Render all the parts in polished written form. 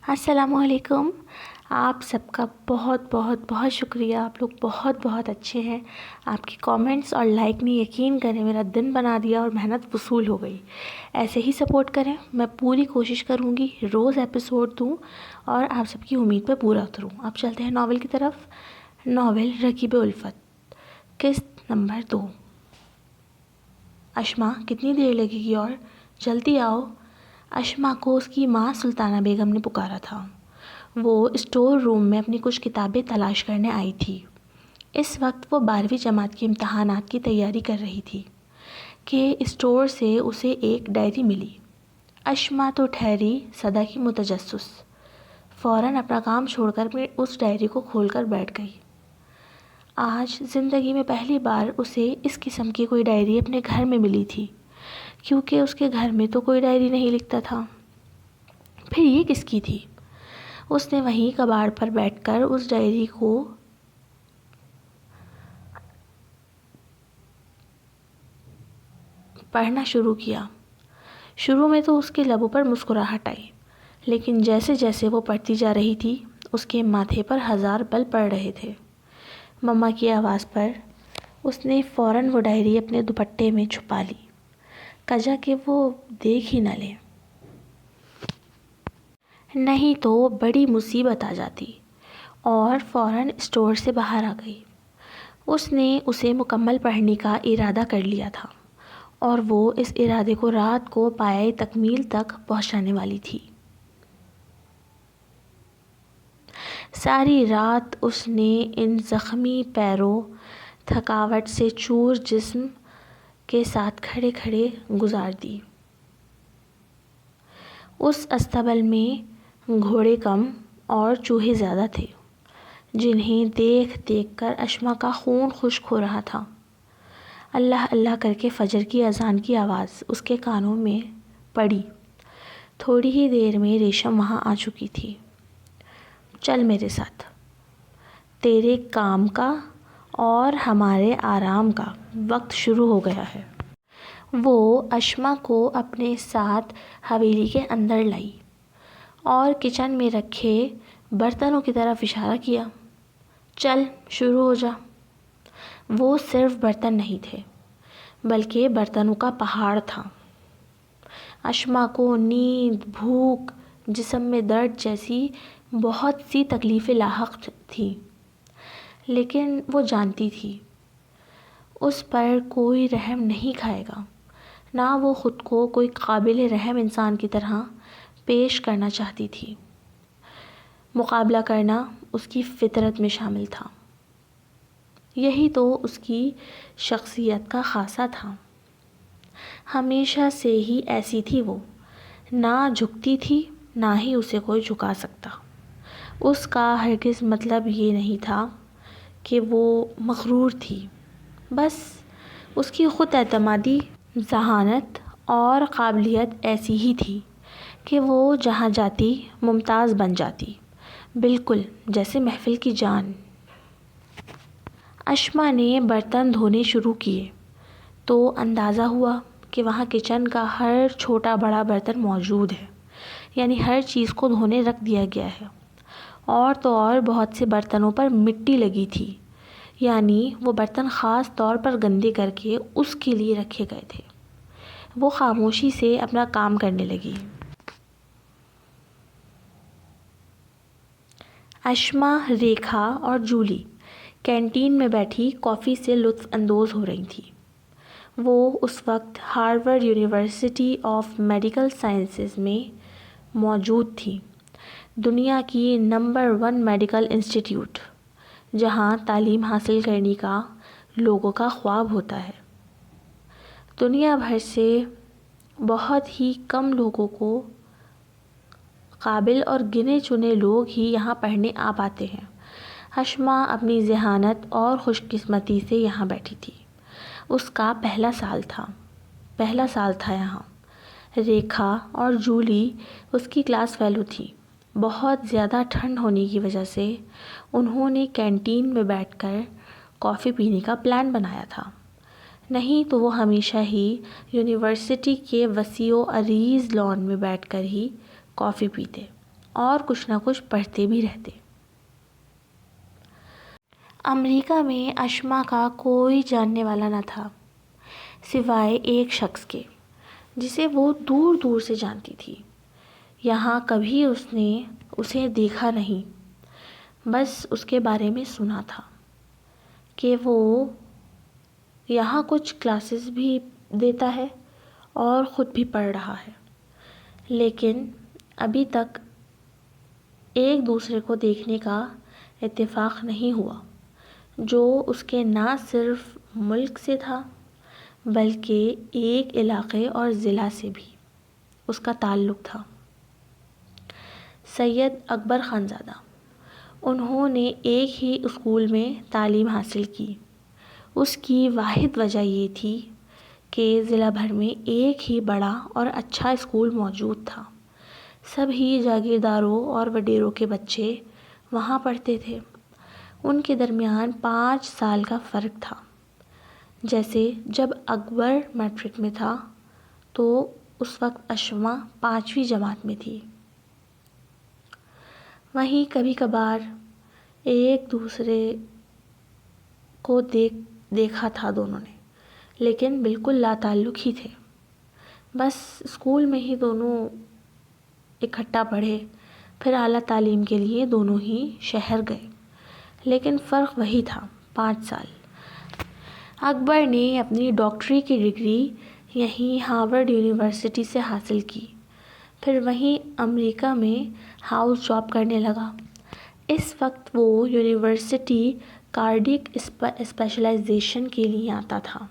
السلام علیکم. آپ سب کا بہت بہت بہت شکریہ. آپ لوگ بہت بہت اچھے ہیں. آپ کی کامنٹس اور لائک نے یقین کریں میرا دن بنا دیا اور محنت وصول ہو گئی. ایسے ہی سپورٹ کریں. میں پوری کوشش کروں گی روز ایپیسوڈ دوں اور آپ سب کی امید پہ پورا اتروں. اب چلتے ہیں ناول کی طرف. ناول رکیب الفت، قسط نمبر 2. اشما کتنی دیر لگے گی اور جلدی آؤ. اشما کو اس کی ماں سلطانہ بیگم نے پکارا تھا. وہ اسٹور روم میں اپنی کچھ کتابیں تلاش کرنے آئی تھی. اس وقت وہ 12ویں جماعت کے امتحانات کی تیاری کر رہی تھی کہ اسٹور سے اسے ایک ڈائری ملی. اشما تو ٹھہری صدا کی متجسس. فوراً اپنا کام چھوڑ کر اس ڈائری کو کھول کر بیٹھ گئی. آج زندگی میں پہلی بار اسے اس قسم کی کوئی ڈائری اپنے گھر میں ملی تھی، کیونکہ اس کے گھر میں تو کوئی ڈائری نہیں لکھتا تھا. پھر یہ کس کی تھی؟ اس نے وہیں کباڑ پر بیٹھ کر اس ڈائری کو پڑھنا شروع کیا. شروع میں تو اس کے لبوں پر مسکراہٹ آئی، لیکن جیسے جیسے وہ پڑھتی جا رہی تھی اس کے ماتھے پر 1000 بل پڑ رہے تھے. مما کی آواز پر اس نے فوراً وہ ڈائری اپنے دوپٹے میں چھپا لی، کجا کہ وہ دیکھ ہی نہ لیں، نہیں تو بڑی مصیبت آ جاتی. اور فوراً اسٹور سے باہر آ گئی. اس نے اسے مکمل پڑھنے کا ارادہ کر لیا تھا اور وہ اس ارادے کو رات کو پایۂ تکمیل تک پہنچانے والی تھی. ساری رات اس نے ان زخمی پیروں، تھکاوٹ سے چور جسم کے ساتھ کھڑے کھڑے گزار دی. اس استبل میں گھوڑے کم اور چوہے زیادہ تھے، جنہیں دیکھ دیکھ کر اشما کا خون خشک ہو رہا تھا. اللہ اللہ کر کے فجر کی اذان کی آواز اس کے کانوں میں پڑی. تھوڑی ہی دیر میں ریشم وہاں آ چکی تھی. چل میرے ساتھ، تیرے کام کا اور ہمارے آرام کا وقت شروع ہو گیا ہے. وہ اشما کو اپنے ساتھ حویلی کے اندر لائی اور کچن میں رکھے برتنوں کی طرف اشارہ کیا. چل شروع ہو جا. وہ صرف برتن نہیں تھے بلکہ برتنوں کا پہاڑ تھا. اشما کو نیند، بھوک، جسم میں درد جیسی بہت سی تکلیفیں لاحق تھیں، لیکن وہ جانتی تھی اس پر کوئی رحم نہیں کھائے گا. نہ وہ خود کو کوئی قابل رحم انسان کی طرح پیش کرنا چاہتی تھی. مقابلہ کرنا اس کی فطرت میں شامل تھا. یہی تو اس کی شخصیت کا خاصہ تھا. ہمیشہ سے ہی ایسی تھی وہ. نہ جھکتی تھی، نہ ہی اسے کوئی جھکا سکتا. اس کا ہرگز مطلب یہ نہیں تھا کہ وہ مغرور تھی. بس اس کی خود اعتمادی، ذہانت اور قابلیت ایسی ہی تھی کہ وہ جہاں جاتی ممتاز بن جاتی، بالکل جیسے محفل کی جان. اشما نے برتن دھونے شروع کیے تو اندازہ ہوا کہ وہاں کچن کا ہر چھوٹا بڑا برتن موجود ہے، یعنی ہر چیز کو دھونے رکھ دیا گیا ہے. اور تو اور بہت سے برتنوں پر مٹی لگی تھی، یعنی وہ برتن خاص طور پر گندے کر کے اس کے لیے رکھے گئے تھے. وہ خاموشی سے اپنا کام کرنے لگی. اشما، ریکھا اور جولی کینٹین میں بیٹھی کافی سے لطف اندوز ہو رہی تھیں. وہ اس وقت Harvard university of medical sciences میں موجود تھی، دنیا کی نمبر 1 میڈیکل انسٹیٹیوٹ، جہاں تعلیم حاصل کرنے کا لوگوں کا خواب ہوتا ہے. دنیا بھر سے بہت ہی کم لوگوں کو قابل اور گنے چنے لوگ ہی یہاں پڑھنے آ پاتے ہیں. اشما اپنی ذہانت اور خوش قسمتی سے یہاں بیٹھی تھی. اس کا پہلا سال تھا یہاں. ریکھا اور جولی اس کی کلاس فیلو تھی. بہت زیادہ ٹھنڈ ہونے کی وجہ سے انہوں نے کینٹین میں بیٹھ کر کافی پینے کا پلان بنایا تھا، نہیں تو وہ ہمیشہ ہی یونیورسٹی کے وسیع و عریض لان میں بیٹھ کر ہی کافی پیتے اور کچھ نہ کچھ پڑھتے بھی رہتے۔ امریکہ میں اشما کا کوئی جاننے والا نہ تھا سوائے ایک شخص کے جسے وہ دور دور سے جانتی تھی۔ یہاں کبھی اس نے اسے دیکھا نہیں، بس اس کے بارے میں سنا تھا کہ وہ یہاں کچھ کلاسز بھی دیتا ہے اور خود بھی پڑھ رہا ہے، لیکن ابھی تک ایک دوسرے کو دیکھنے کا اتفاق نہیں ہوا، جو اس کے نہ صرف ملک سے تھا بلکہ ایک علاقے اور ضلع سے بھی اس کا تعلق تھا۔ سید اکبر خانزادہ، انہوں نے ایک ہی اسکول میں تعلیم حاصل کی۔ اس کی واحد وجہ یہ تھی کہ ضلع بھر میں ایک ہی بڑا اور اچھا اسکول موجود تھا۔ سبھی جاگیرداروں اور وڈیروں کے بچے وہاں پڑھتے تھے۔ ان کے درمیان 5 سال کا فرق تھا۔ جیسے جب اکبر میٹرک میں تھا تو اس وقت اشما 5ویں جماعت میں تھی۔ وہیں کبھی کبھار ایک دوسرے کو دیکھا تھا دونوں نے، لیکن بالکل لا تعلق ہی تھے۔ بس اسکول میں ہی دونوں اکٹھا پڑھے، پھر اعلیٰ تعلیم کے لیے دونوں ہی شہر گئے، لیکن فرق وہی تھا، 5 سال۔ اکبر نے اپنی ڈاکٹری کی ڈگری یہیں ہارورڈ یونیورسٹی سے حاصل کی، پھر وہیں امریکہ میں ہاؤس جاب کرنے لگا۔ اس وقت وہ یونیورسٹی کارڈیک اسپیشلائزیشن کے لیے آتا تھا۔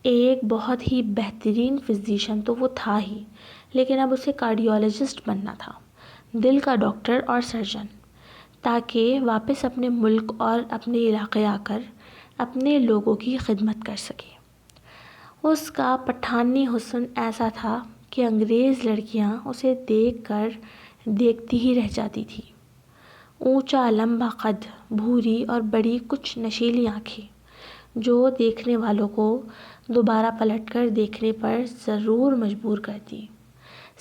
ایک بہت ہی بہترین فزیشین تو وہ تھا ہی، لیکن اب اسے کارڈیولوجسٹ بننا تھا، دل کا ڈاکٹر اور سرجن، تاکہ واپس اپنے ملک اور اپنے علاقے آ کر اپنے لوگوں کی خدمت کر سکے۔ اس کا پٹھانی حسن ایسا تھا کہ انگریز لڑکیاں اسے دیکھ کر دیکھتی ہی رہ جاتی تھی۔ اونچا لمبا قد، بھوری اور بڑی کچھ نشیلی آنکھیں، جو دیکھنے والوں کو دوبارہ پلٹ کر دیکھنے پر ضرور مجبور کرتی۔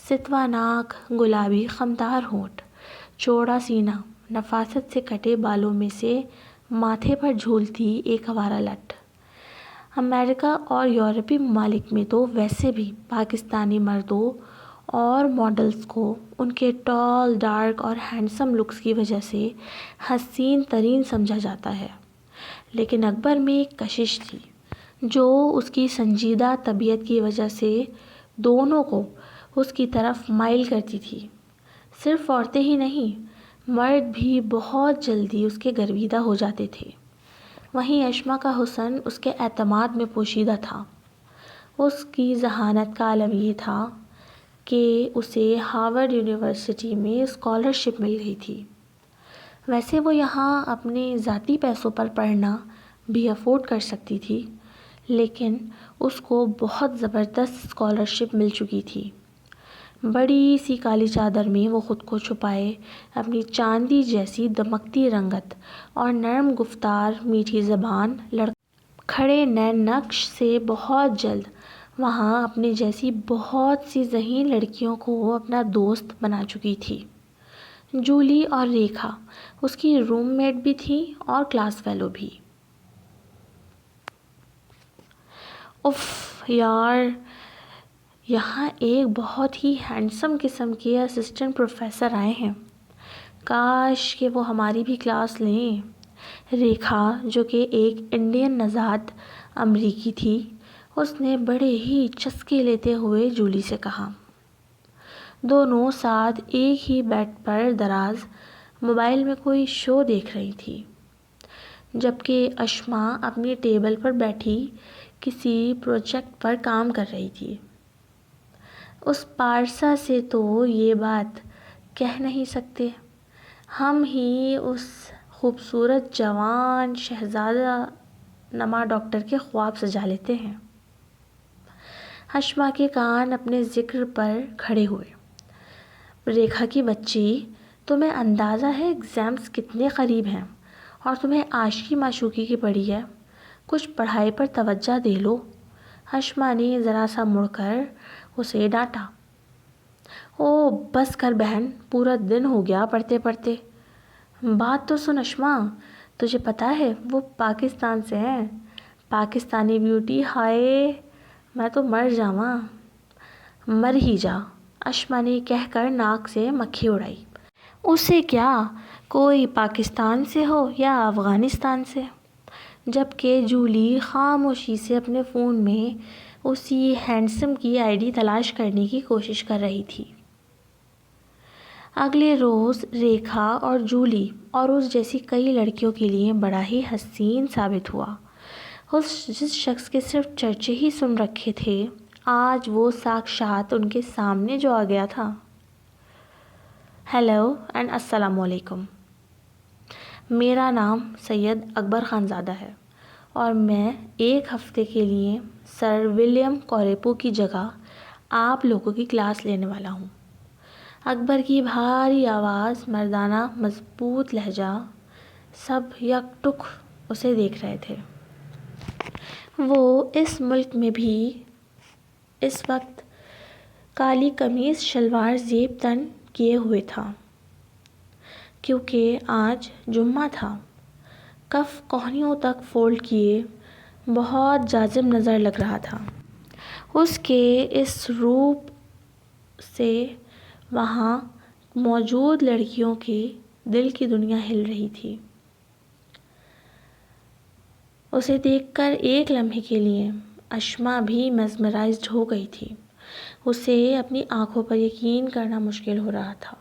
ستوا ناک، گلابی خمدار ہونٹ، چوڑا سینہ، نفاست سے کٹے بالوں میں سے ماتھے پر جھولتی ایک آوارہ لٹ۔ امریکہ اور یورپی ممالک میں تو ویسے بھی پاکستانی مردوں اور ماڈلز کو ان کے ٹال، ڈارک اور ہینڈسم لکس کی وجہ سے حسین ترین سمجھا جاتا ہے، لیکن اکبر میں ایک کشش تھی جو اس کی سنجیدہ طبیعت کی وجہ سے دونوں کو اس کی طرف مائل کرتی تھی۔ صرف عورتیں ہی نہیں، مرد بھی بہت جلدی اس کے گرویدہ ہو جاتے تھے۔ وہیں اشما کا حسن اس کے اعتماد میں پوشیدہ تھا۔ اس کی ذہانت کا عالم یہ تھا کہ اسے ہارورڈ یونیورسٹی میں اسکالرشپ مل گئی تھی۔ ویسے وہ یہاں اپنے ذاتی پیسوں پر پڑھنا بھی افورڈ کر سکتی تھی، لیکن اس کو بہت زبردست اسکالرشپ مل چکی تھی۔ بڑی سی کالی چادر میں وہ خود کو چھپائے اپنی چاندی جیسی دمکتی رنگت اور نرم گفتار، میٹھی زبان، کھڑے نین نقش سے بہت جلد وہاں اپنے جیسی بہت سی ذہین لڑکیوں کو اپنا دوست بنا چکی تھی۔ جولی اور ریکھا اس کی روم میٹ بھی تھی اور کلاس فیلو بھی۔ اف یار، یہاں ایک بہت ہی ہینڈسم قسم کے اسسٹنٹ پروفیسر آئے ہیں، کاش کہ وہ ہماری بھی کلاس لیں۔ ریکھا، جو کہ ایک انڈین نژاد امریکی تھی، اس نے بڑے ہی چسکے لیتے ہوئے جولی سے کہا۔ دونوں ساتھ ایک ہی بیڈ پر دراز موبائل میں کوئی شو دیکھ رہی تھی، جبکہ اشما اپنی ٹیبل پر بیٹھی کسی پروجیکٹ پر کام کر رہی تھی۔ اس پارسا سے تو یہ بات کہہ نہیں سکتے، ہم ہی اس خوبصورت جوان شہزادہ نما ڈاکٹر کے خواب سجا لیتے ہیں۔ اشما کے کان اپنے ذکر پر کھڑے ہوئے۔ ریکھا کی بچی، تمہیں اندازہ ہے ایگزامز کتنے قریب ہیں اور تمہیں عاشقی معشوقی کی پڑی ہے، کچھ پڑھائی پر توجہ دے لو۔ اشما نے ذرا سا مڑ کر اسے ڈانٹا۔ او بس کر بہن، پورا دن ہو گیا پڑھتے پڑھتے۔ بات تو سن اشما، تجھے پتا ہے وہ پاکستان سے ہیں، پاکستانی بیوٹی، ہائے میں تو مر جاواں۔ مر ہی جا، اشما نے کہہ کر ناک سے مکھی اڑائی۔ اسے کیا، کوئی پاکستان سے ہو یا افغانستان سے۔ جبکہ جولی خاموشی سے اپنے فون میں اسی ہینڈسم کی آئی ڈی تلاش کرنے کی کوشش کر رہی تھی۔ اگلے روز ریکھا اور جولی اور اس جیسی کئی لڑکیوں کے لیے بڑا ہی حسین ثابت ہوا۔ جس شخص کے صرف چرچے ہی سن رکھے تھے، آج وہ ساکشات ان کے سامنے جو آ گیا تھا۔ ہیلو اینڈ السلام علیکم، میرا نام سید اکبر خان زادہ ہے اور میں ایک ہفتے کے لیے سر ولیم کوریپو کی جگہ آپ لوگوں کی کلاس لینے والا ہوں۔ اکبر کی بھاری آواز، مردانہ مضبوط لہجہ، سب یک ٹک اسے دیکھ رہے تھے۔ وہ اس ملک میں بھی اس وقت کالی قمیص شلوار زیب تن کیے ہوئے تھا، کیونکہ آج جمعہ تھا۔ کف کوہنیوں تک فولڈ کیے بہت جاذب نظر لگ رہا تھا۔ اس کے اس روپ سے وہاں موجود لڑکیوں کے دل کی دنیا ہل رہی تھی۔ اسے دیکھ کر ایک لمحے کے لیے اشما بھی میسمرائزڈ ہو گئی تھی۔ اسے اپنی آنکھوں پر یقین کرنا مشکل ہو رہا تھا۔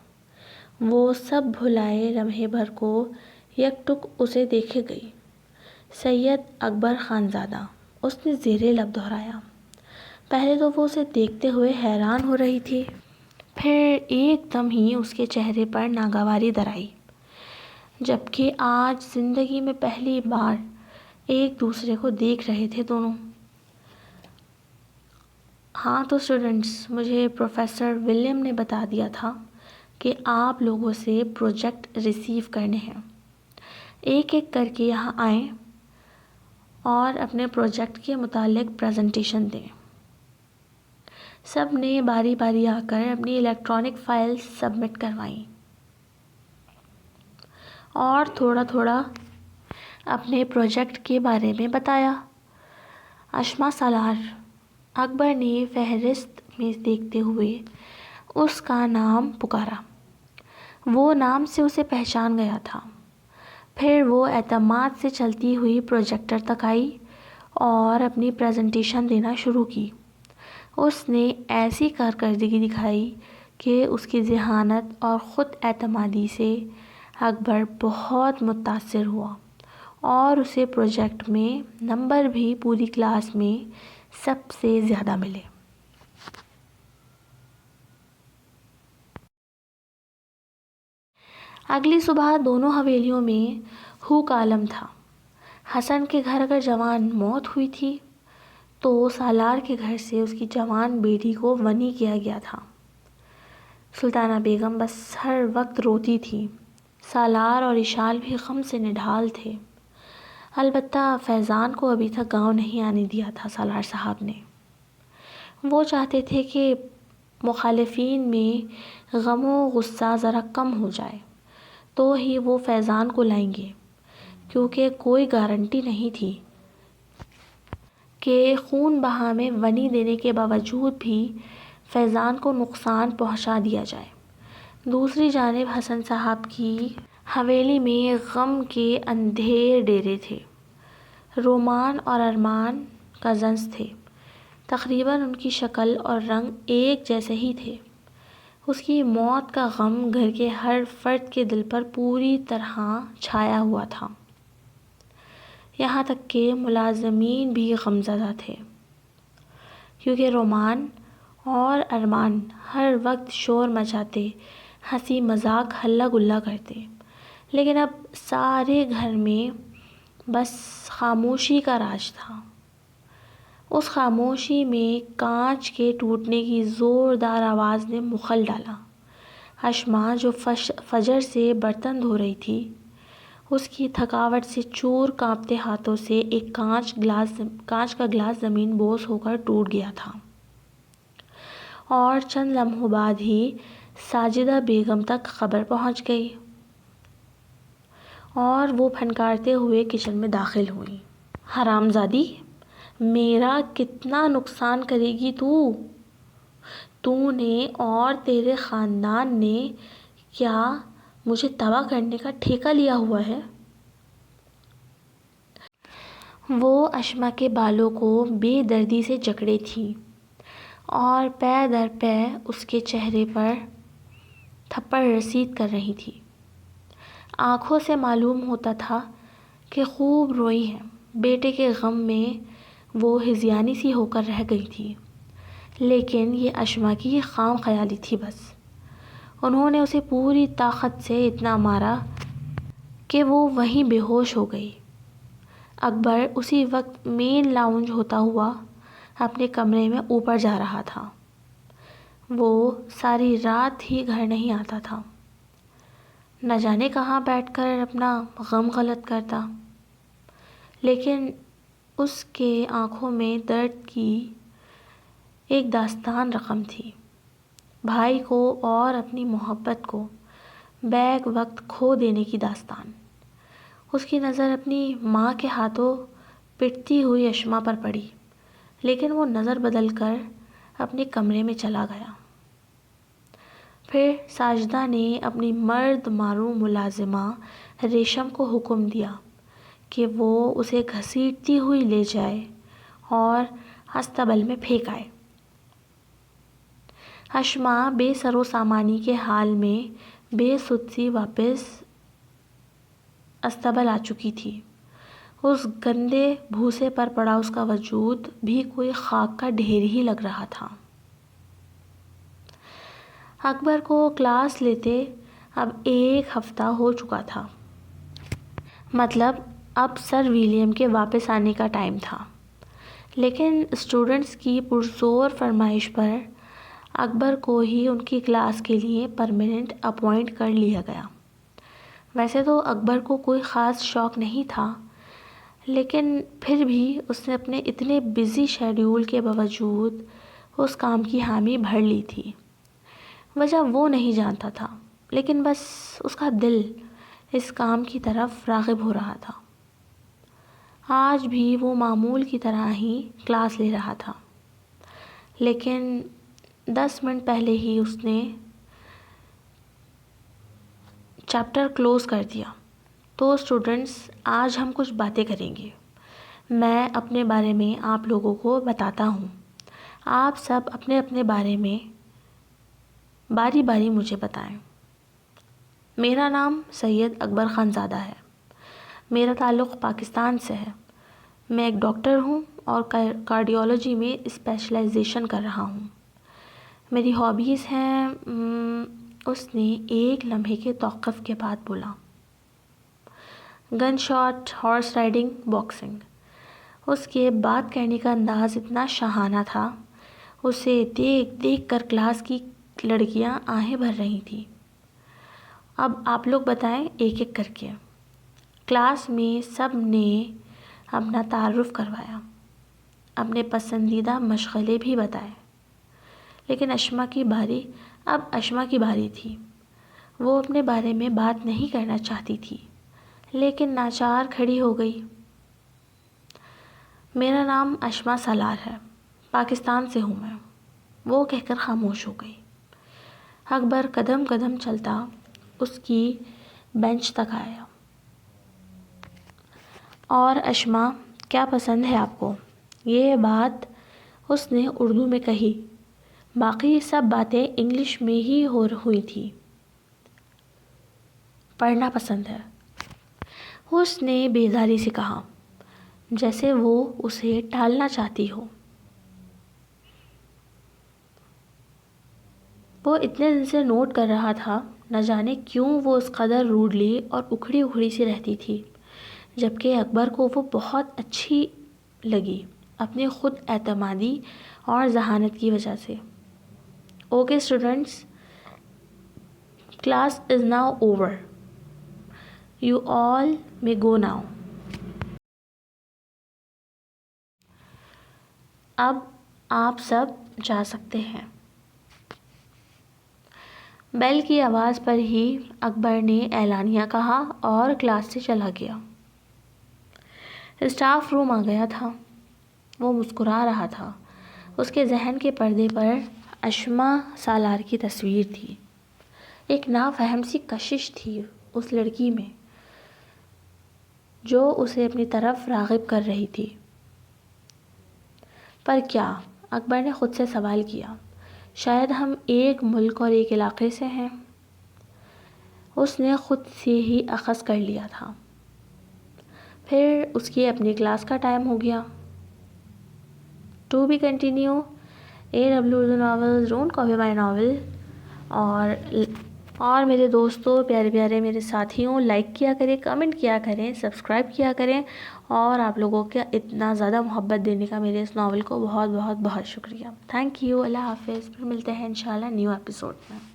وہ سب بھلائے لمحے بھر کو یک ٹک اسے دیکھے گئی۔ سید اکبر خان زادہ، اس نے زیر لب دہرایا۔ پہلے تو وہ اسے دیکھتے ہوئے حیران ہو رہی تھی، پھر ایک دم ہی اس کے چہرے پر ناگواری در آئی، جبکہ آج زندگی میں پہلی بار ایک دوسرے کو دیکھ رہے تھے دونوں۔ ہاں تو اسٹوڈنٹس، مجھے پروفیسر ولیم نے بتا دیا تھا کہ آپ لوگوں سے پروجیکٹ ریسیو کرنے ہیں۔ ایک ایک کر کے یہاں آئیں اور اپنے پروجیکٹ کے متعلق پریزنٹیشن دیں۔ سب نے باری باری آ کر اپنی الیکٹرانک فائل سبمٹ کروائیں اور تھوڑا تھوڑا اپنے پروجیکٹ کے بارے میں بتایا۔ اشما سالار، اکبر نے فہرست میں دیکھتے ہوئے اس کا نام پکارا۔ وہ نام سے اسے پہچان گیا تھا۔ پھر وہ اعتماد سے چلتی ہوئی پروجیکٹر تک آئی اور اپنی پریزنٹیشن دینا شروع کی۔ اس نے ایسی کارکردگی دکھائی کہ اس کی ذہانت اور خود اعتمادی سے اکبر بہت متاثر ہوا اور اسے پروجیکٹ میں نمبر بھی پوری کلاس میں سب سے زیادہ ملے۔ اگلی صبح دونوں حویلیوں میں ہو کا عالم تھا۔ حسن کے گھر اگر جوان موت ہوئی تھی تو سالار کے گھر سے اس کی جوان بیٹی کو ونی کیا گیا تھا۔ سلطانہ بیگم بس ہر وقت روتی تھی۔ سالار اور اشال بھی غم سے نڈھال تھے۔ البتہ فیضان کو ابھی تک گاؤں نہیں آنے دیا تھا سالار صاحب نے۔ وہ چاہتے تھے کہ مخالفین میں غم و غصہ ذرا کم ہو جائے تو ہی وہ فیضان کو لائیں گے، کیونکہ کوئی گارنٹی نہیں تھی کہ خون بہا میں ونی دینے کے باوجود بھی فیضان کو نقصان پہنچا دیا جائے۔ دوسری جانب حسن صاحب کی حویلی میں غم کے اندھیر ڈیرے تھے۔ رومان اور ارمان کزنز تھے۔ تقریباً ان کی شکل اور رنگ ایک جیسے ہی تھے۔ اس کی موت کا غم گھر کے ہر فرد کے دل پر پوری طرح چھایا ہوا تھا، یہاں تک کہ ملازمین بھی غمزدہ تھے، کیونکہ رومان اور ارمان ہر وقت شور مچاتے، ہنسی مذاق ہلا گلا کرتے، لیکن اب سارے گھر میں بس خاموشی کا راج تھا۔ اس خاموشی میں کانچ کے ٹوٹنے کی زوردار آواز نے مخل ڈالا۔ اشما جو فجر سے برتن دھو رہی تھی، اس کی تھکاوٹ سے چور کانپتے ہاتھوں سے ایک کانچ کا گلاس زمین بوس ہو کر ٹوٹ گیا تھا۔ اور چند لمحوں بعد ہی ساجدہ بیگم تک خبر پہنچ گئی اور وہ پھنکارتے ہوئے کچن میں داخل ہوئیں۔ حرامزادی، میرا کتنا نقصان کرے گی تو نے اور تیرے خاندان نے کیا مجھے تباہ کرنے کا ٹھیکہ لیا ہوا ہے؟ وہ اشما کے بالوں کو بے دردی سے جکڑے تھی اور پے در پے اس کے چہرے پر تھپڑ رسید کر رہی تھی۔ آنکھوں سے معلوم ہوتا تھا کہ خوب روئی ہیں۔ بیٹے کے غم میں وہ ہذیانی سی ہو کر رہ گئی تھی، لیکن یہ اشما کی خام خیالی تھی بس۔ انہوں نے اسے پوری طاقت سے اتنا مارا کہ وہ وہیں بے ہوش ہو گئی۔ اکبر اسی وقت مین لاؤنج ہوتا ہوا اپنے کمرے میں اوپر جا رہا تھا۔ وہ ساری رات ہی گھر نہیں آتا تھا، نہ جانے کہاں بیٹھ کر اپنا غم غلط کرتا، لیکن اس کے آنکھوں میں درد کی ایک داستان رقم تھی، بھائی کو اور اپنی محبت کو بیک وقت کھو دینے کی داستان۔ اس کی نظر اپنی ماں کے ہاتھوں پٹتی ہوئی اشما پر پڑی، لیکن وہ نظر بدل کر اپنے کمرے میں چلا گیا۔ پھر ساجدہ نے اپنی مرد مارو ملازمہ ریشم کو حکم دیا کہ وہ اسے گھسیٹتی ہوئی لے جائے اور ہستبل میں پھینک آئے۔ اشما بے سر و سامانی کے حال میں بے سدھ سی واپس استبل آ چکی تھی۔ اس گندے بھوسے پر پڑا اس کا وجود بھی کوئی خاک کا ڈھیر ہی لگ رہا تھا۔ اکبر کو کلاس لیتے اب 1 ہفتہ ہو چکا تھا، مطلب اب سر ولیم کے واپس آنے کا ٹائم تھا، لیکن اسٹوڈنٹس کی پرزور فرمائش پر اکبر کو ہی ان کی کلاس کے لیے پرماننٹ اپوائنٹ کر لیا گیا۔ ویسے تو اکبر کو کوئی خاص شوق نہیں تھا، لیکن پھر بھی اس نے اپنے اتنے بزی شیڈیول کے باوجود اس کام کی حامی بھر لی تھی۔ وجہ وہ نہیں جانتا تھا، لیکن بس اس کا دل اس کام کی طرف راغب ہو رہا تھا۔ آج بھی وہ معمول کی طرح ہی کلاس لے رہا تھا، لیکن 10 منٹ پہلے ہی اس نے چیپٹر کلوز کر دیا۔ تو اسٹوڈنٹس، آج ہم کچھ باتیں کریں گے۔ میں اپنے بارے میں آپ لوگوں کو بتاتا ہوں، آپ سب اپنے اپنے بارے میں باری باری مجھے بتائیں۔ میرا نام سید اکبر خان زادہ ہے، میرا تعلق پاکستان سے ہے، میں ایک ڈاکٹر ہوں اور کارڈیولوجی میں اسپیشلائزیشن کر رہا ہوں۔ میری ہابیز ہیں اس نے ایک لمحے کے توقف کے بعد بولا، گن شاٹ، ہارس رائڈنگ، باکسنگ۔ اس کے بات کرنے کا انداز اتنا شاہانہ تھا، اسے دیکھ دیکھ کر کلاس کی لڑکیاں آہیں بھر رہی تھیں۔ اب آپ لوگ بتائیں ایک ایک کر کے۔ کلاس میں سب نے اپنا تعارف کروایا، اپنے پسندیدہ مشغلے بھی بتائے، لیکن اب اشما کی باری تھی۔ وہ اپنے بارے میں بات نہیں کرنا چاہتی تھی، لیکن ناچار کھڑی ہو گئی۔ میرا نام اشما سالار ہے، پاکستان سے ہوں میں، وہ کہہ کر خاموش ہو گئی۔ اکبر قدم قدم چلتا اس کی بینچ تک آیا۔ اور اشما، کیا پسند ہے آپ کو؟ یہ بات اس نے اردو میں کہی، باقی سب باتیں انگلش میں ہی ہوئی تھی۔ پڑھنا پسند ہے، اس نے بیزاری سے کہا، جیسے وہ اسے ٹالنا چاہتی ہو۔ وہ اتنے دن سے نوٹ کر رہا تھا، نہ جانے کیوں وہ اس قدر روڈلی اور اکھڑی اکھڑی سی رہتی تھی، جبکہ اکبر کو وہ بہت اچھی لگی اپنی خود اعتمادی اور ذہانت کی وجہ سے۔ Okay students, class is now over, you all may go now. اب آپ سب جا سکتے ہیں۔ بیل کی آواز پر ہی اکبر نے اعلانیہ کہا اور کلاس سے چلا گیا۔ اسٹاف روم آ گیا تھا۔ وہ مسکرا رہا تھا۔ اس کے ذہن کے پردے پر اشما سالار کی تصویر تھی۔ ایک نافہم سی کشش تھی اس لڑکی میں جو اسے اپنی طرف راغب کر رہی تھی۔ پر کیا؟ اکبر نے خود سے سوال کیا۔ شاید ہم ایک ملک اور ایک علاقے سے ہیں۔ اس نے خود سے ہی اخذ کر لیا تھا۔ پھر اس کی اپنی کلاس کا ٹائم ہو گیا۔ To be continue AW Urdu novels, don't copy my novel. اور میرے دوستوں، پیارے پیارے میرے ساتھیوں، لائک کیا کریں، کمنٹ کیا کریں، سبسکرائب کیا کریں، اور آپ لوگوں کا اتنا زیادہ محبت دینے کا میرے اس ناول کو بہت بہت بہت شکریہ۔ Thank you. اللہ حافظ۔ پھر ملتے ہیں انشاءاللہ نیو ایپیسوڈ میں۔